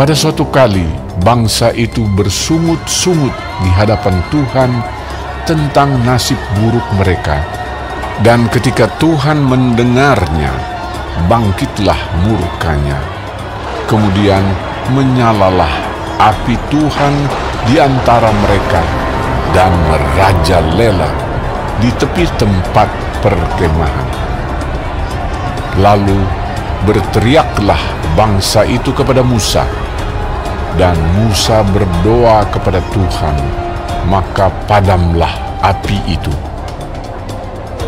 Pada suatu kali, bangsa itu bersungut-sungut di hadapan Tuhan tentang nasib buruk mereka. Dan ketika Tuhan mendengarnya, bangkitlah murkanya. Kemudian menyalalah api Tuhan di antara mereka dan merajalela di tepi tempat perkemahan. Lalu berteriaklah bangsa itu kepada Musa, dan Musa berdoa kepada Tuhan, maka padamlah api itu.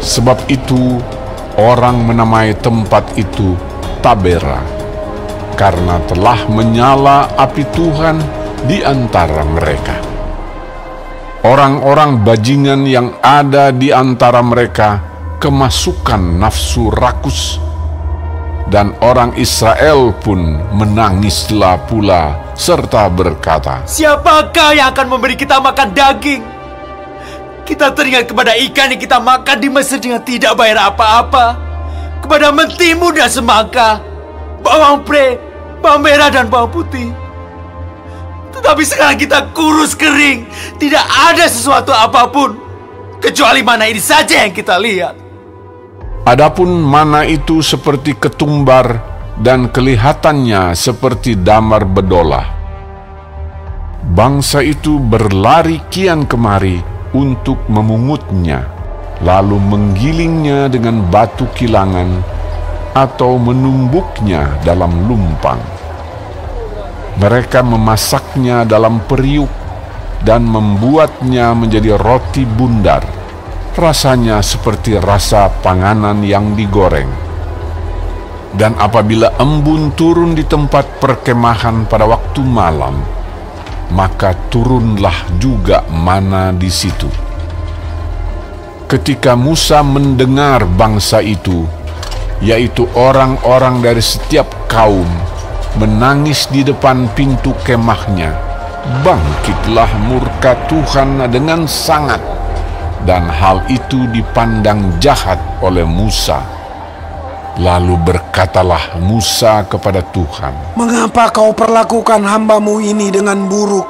Sebab itu orang menamai tempat itu Tabera, karena telah menyala api Tuhan di antara mereka. Orang-orang bajingan yang ada di antara mereka kemasukan nafsu rakus, dan orang Israel pun menangislah pula serta berkata, "Siapakah yang akan memberi kita makan daging? Kita teringat kepada ikan yang kita makan di Mesir dengan tidak bayar apa-apa, kepada mentimu dan semangka, bawang pre, bawang merah dan bawang putih. Tetapi sekarang kita kurus kering, tidak ada sesuatu apapun, kecuali mana ini saja yang kita lihat." Adapun mana itu seperti ketumbar dan kelihatannya seperti damar bedolah. Bangsa itu berlari kian kemari untuk memungutnya, lalu menggilingnya dengan batu kilangan atau menumbuknya dalam lumpang. Mereka memasaknya dalam periuk dan membuatnya menjadi roti bundar. Rasanya seperti rasa panganan yang digoreng. Dan apabila embun turun di tempat perkemahan pada waktu malam, maka turunlah juga mana di situ. Ketika Musa mendengar bangsa itu, yaitu orang-orang dari setiap kaum, menangis di depan pintu kemahnya, bangkitlah murka Tuhan dengan sangat. Dan hal itu dipandang jahat oleh Musa. Lalu berkatalah Musa kepada Tuhan, "Mengapa kau perlakukan hambamu ini dengan buruk?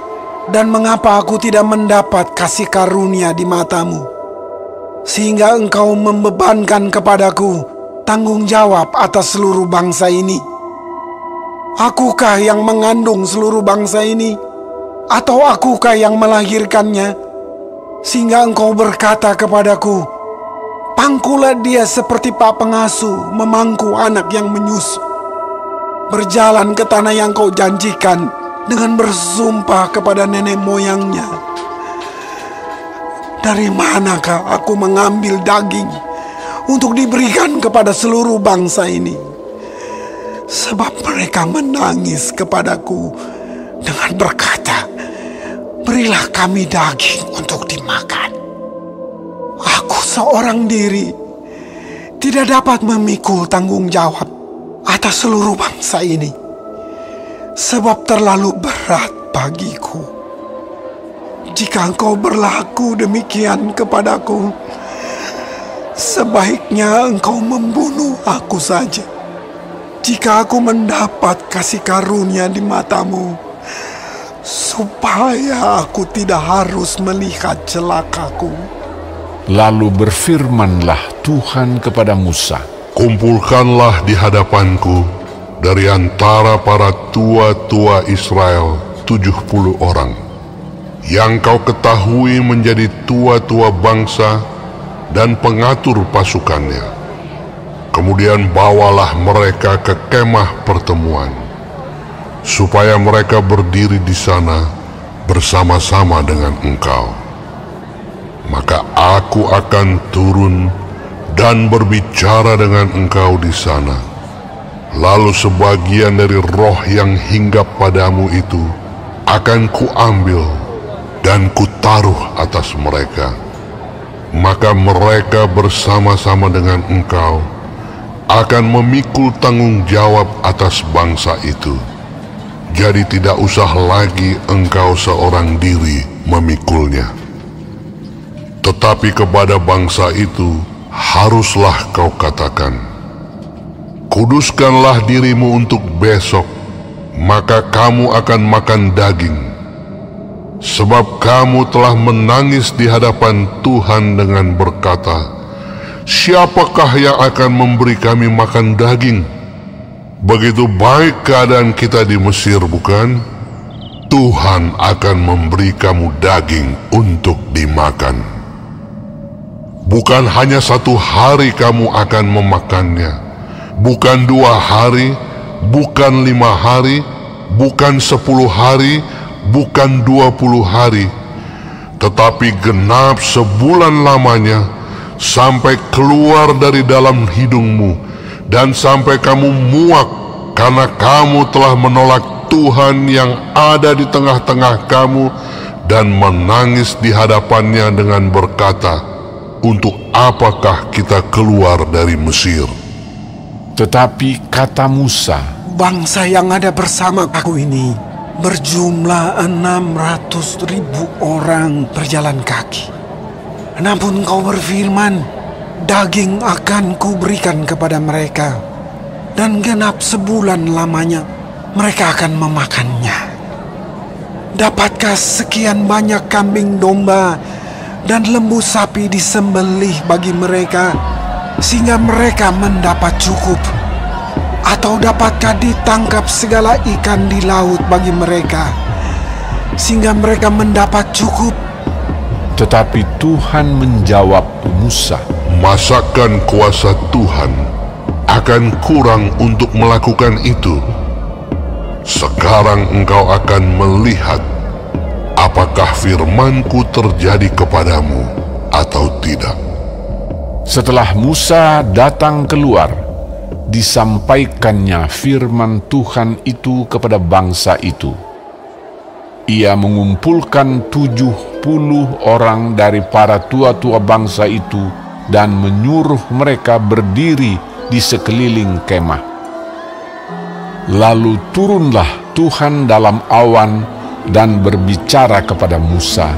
Dan mengapa aku tidak mendapat kasih karunia di matamu? Sehingga engkau membebankan kepadaku tanggung jawab atas seluruh bangsa ini. Akukah yang mengandung seluruh bangsa ini? Atau akukah yang melahirkannya? Sehingga engkau berkata kepadaku, pangkulah dia seperti pak pengasuh memangku anak yang menyusu. Berjalan ke tanah yang kau janjikan dengan bersumpah kepada nenek moyangnya. Dari manakah aku mengambil daging untuk diberikan kepada seluruh bangsa ini? Sebab mereka menangis kepadaku dengan berkata, berilah kami daging untuk dimakan. Aku seorang diri tidak dapat memikul tanggung jawab atas seluruh bangsa ini, sebab terlalu berat bagiku. Jika engkau berlaku demikian kepadaku, sebaiknya engkau membunuh aku saja. Jika aku mendapat kasih karunia di matamu, supaya aku tidak harus melihat celakaku. Lalu berfirmanlah Tuhan kepada Musa, kumpulkanlah di hadapanku dari antara para tua-tua Israel 70 orang, yang kau ketahui menjadi tua-tua bangsa dan pengatur pasukannya. Kemudian bawalah mereka ke kemah pertemuan, supaya mereka berdiri di sana bersama-sama dengan engkau. Maka aku akan turun dan berbicara dengan engkau di sana. Lalu sebagian dari roh yang hinggap padamu itu akan kuambil dan kutaruh atas mereka. Maka mereka bersama-sama dengan engkau akan memikul tanggung jawab atas bangsa itu. Jadi tidak usah lagi engkau seorang diri memikulnya. Tetapi kepada bangsa itu haruslah kau katakan, kuduskanlah dirimu untuk besok maka kamu akan makan daging. Sebab kamu telah menangis di hadapan Tuhan dengan berkata, siapakah yang akan memberi kami makan daging? Begitu baik keadaan kita di Mesir, bukan? Tuhan akan memberi kamu daging untuk dimakan. Bukan hanya 1 hari kamu akan memakannya, bukan 2 hari, bukan 5 hari, bukan 10 hari, bukan 20 hari, tetapi genap sebulan lamanya, sampai keluar dari dalam hidungmu, dan sampai kamu muak, karena kamu telah menolak Tuhan yang ada di tengah-tengah kamu, dan menangis di hadapannya dengan berkata, untuk apakah kita keluar dari Mesir? Tetapi kata Musa, bangsa yang ada bersama aku ini berjumlah 600.000 orang berjalan kaki. Namun kau berfirman, daging akan kuberikan kepada mereka, dan genap sebulan lamanya mereka akan memakannya. Dapatkah sekian banyak kambing domba dan lembu sapi disembelih bagi mereka, sehingga mereka mendapat cukup? Atau dapatkah ditangkap segala ikan di laut bagi mereka, sehingga mereka mendapat cukup? tetapi Tuhan menjawab Musa, masakan kuasa Tuhan akan kurang untuk melakukan itu? Sekarang engkau akan melihat apakah firman-Ku terjadi kepadamu atau tidak. Setelah Musa datang keluar, disampaikannya firman Tuhan itu kepada bangsa itu. Ia mengumpulkan 70 orang dari para tua-tua bangsa itu dan menyuruh mereka berdiri di sekeliling kemah. Lalu turunlah Tuhan dalam awan dan berbicara kepada Musa.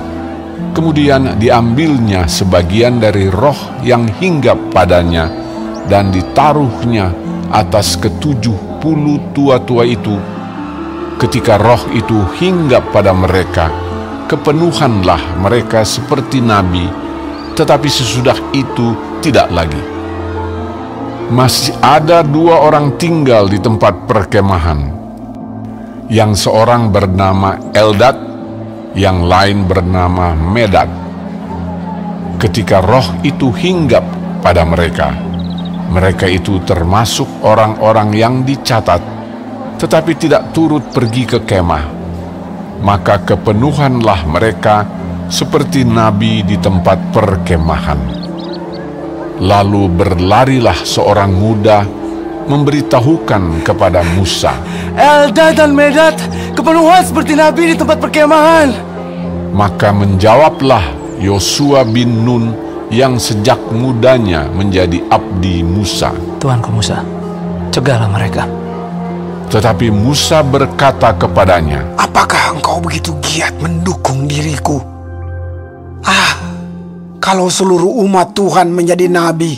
Kemudian diambilnya sebagian dari roh yang hinggap padanya dan ditaruhnya atas ke-70 tua-tua itu. Ketika roh itu hinggap pada mereka, kepenuhanlah mereka seperti nabi, tetapi sesudah itu tidak lagi. Masih ada 2 orang tinggal di tempat perkemahan. Yang seorang bernama Eldad, yang lain bernama Medad. Ketika roh itu hinggap pada mereka, mereka itu termasuk orang-orang yang dicatat, tetapi tidak turut pergi ke kemah. Maka kepenuhanlah mereka seperti nabi di tempat perkemahan. Lalu berlarilah seorang muda memberitahukan kepada Musa, Eldad dan Medad kepenuhan seperti nabi di tempat perkemahan. Maka menjawablah Yosua bin Nun yang sejak mudanya menjadi abdi Musa, Tuanku Musa, cegahlah mereka. Tetapi Musa berkata kepadanya, apakah engkau begitu giat mendukung diriku? Kalau seluruh umat Tuhan menjadi nabi,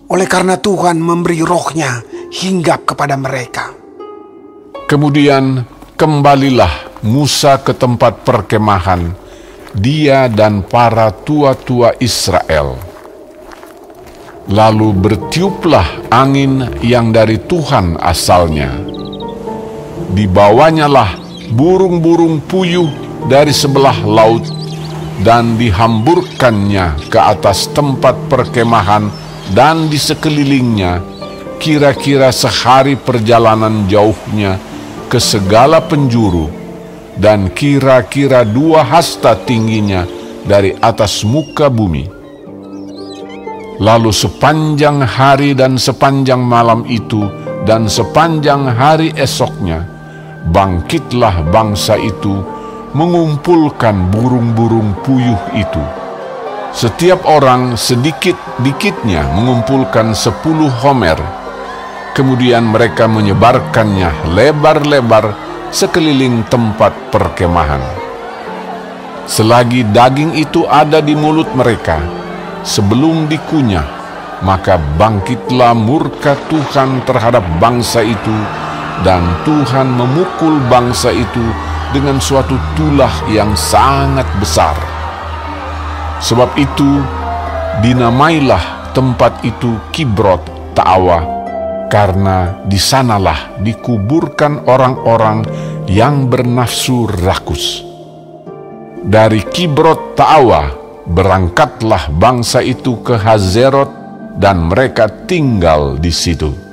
oleh karena Tuhan memberi rohnya hinggap kepada mereka. Kemudian kembalilah Musa ke tempat perkemahan, dia dan para tua-tua Israel. Lalu bertiuplah angin yang dari Tuhan asalnya. Dibawanyalah burung-burung puyuh dari sebelah laut dan dihamburkannya ke atas tempat perkemahan dan di sekelilingnya, kira-kira sehari perjalanan jauhnya ke segala penjuru, dan kira-kira 2 hasta tingginya dari atas muka bumi. Lalu sepanjang hari dan sepanjang malam itu dan sepanjang hari esoknya, bangkitlah bangsa itu mengumpulkan burung-burung puyuh itu. Setiap orang sedikit-dikitnya mengumpulkan 10 homer. Kemudian mereka menyebarkannya lebar-lebar sekeliling tempat perkemahan. Selagi daging itu ada di mulut mereka, sebelum dikunyah, maka bangkitlah murka Tuhan terhadap bangsa itu, dan Tuhan memukul bangsa itu dengan suatu tulah yang sangat besar. Sebab itu dinamailah tempat itu Kibrot Ta'awa, karena di sanalah dikuburkan orang-orang yang bernafsu rakus. Dari Kibrot Ta'awa berangkatlah bangsa itu ke Hazerot, dan mereka tinggal di situ.